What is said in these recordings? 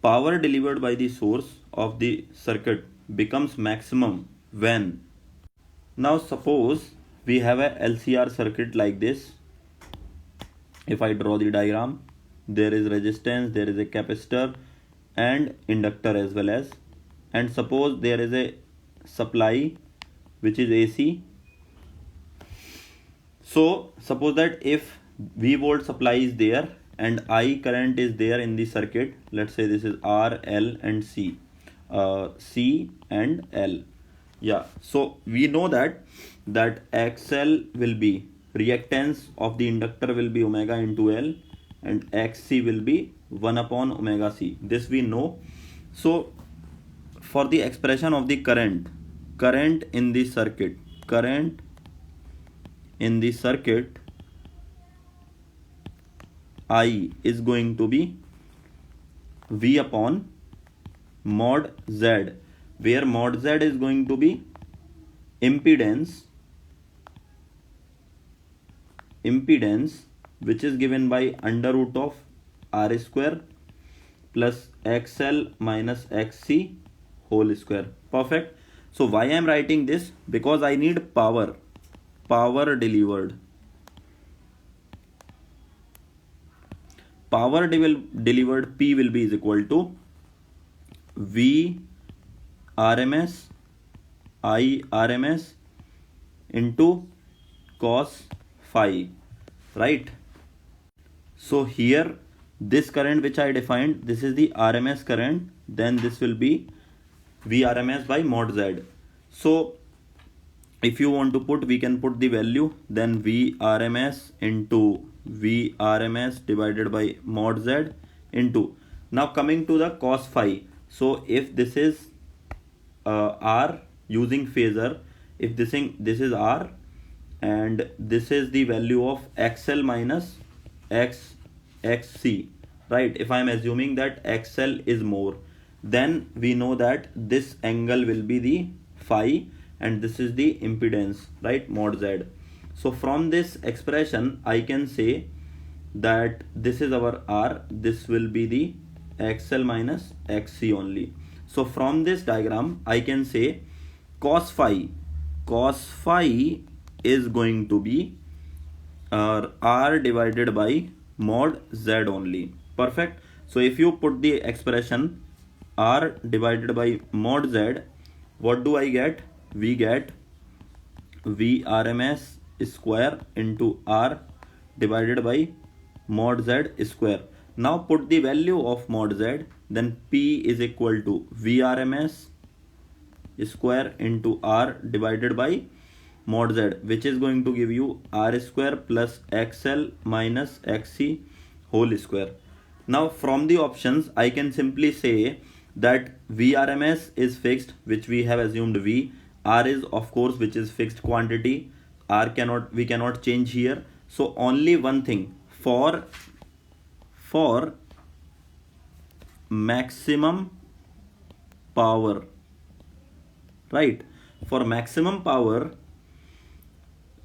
power delivered by the source of the circuit becomes maximum when. Now suppose we have a LCR circuit like this. If I draw the diagram, there is resistance, there is a capacitor and inductor as well as, and suppose there is a supply which is AC. So suppose that if V volt supply is there and I current is there in the circuit, let's say this is R, L and C, C and L. Yeah, so we know that XL will be reactance of the inductor will be omega into L and XC will be 1 upon omega C. This we know. So for the expression of the current in the circuit, I is going to be V upon mod Z, where mod Z is going to be impedance which is given by under root of R square plus XL minus XC whole square. Perfect. So why I am writing this? Because I need power delivered. Power delivered P will be is equal to V RMS I RMS into cos phi, right? So here this current which I defined, this is the RMS current, then this will be V RMS by mod Z. So if you want to put, we can put the value, then V RMS into V RMS divided by mod Z into, now coming to the cos phi. So if this is R using phasor, if this is R and this is the value of XL minus XC, right? If I am assuming that XL is more, then we know that this angle will be the phi and this is the impedance, right? Mod Z. So from this expression I can say that this is our R, this will be the XL minus XC only. So from this diagram I can say cos phi is going to be R divided by mod Z only. Perfect. So if you put the expression R divided by mod Z, what do I get? We get V RMS square into R divided by mod Z square. Now put the value of mod Z, then P is equal to V RMS square into R divided by mod Z, which is going to give you R square plus XL minus XC whole square. Now from the options I can simply say that V RMS is fixed, which we have assumed V. R is of course which is fixed quantity. We cannot change here. So only one thing, for maximum power, right? For maximum power,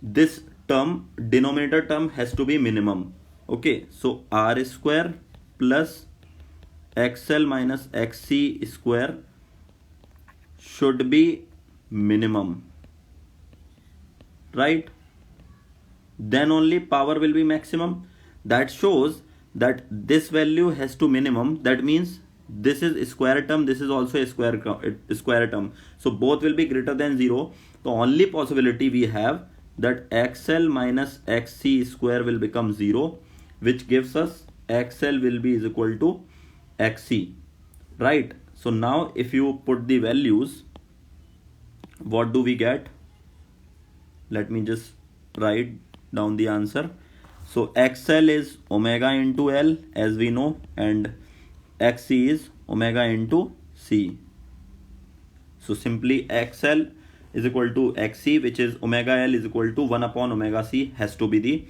this term, denominator term, has to be minimum. Okay, so R square plus XL minus XC square should be minimum, right? Then only power will be maximum. That shows that this value has to minimum. That means this is a square term, this is also a square term. So both will be greater than 0. The only possibility we have that XL minus XC square will become 0, which gives us XL will be is equal to XC, right? So now if you put the values, what do we get? Let me just write down the answer. So XL is omega into L as we know, and XC is omega into C. So simply XL is equal to XC, which is omega L is equal to 1 upon omega C, has to be the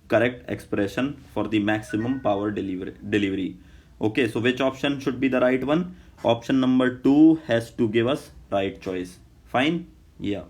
correct expression for the maximum power delivery. Okay, so which option should be the right one? Option number 2 has to give us right choice. Fine? Yeah.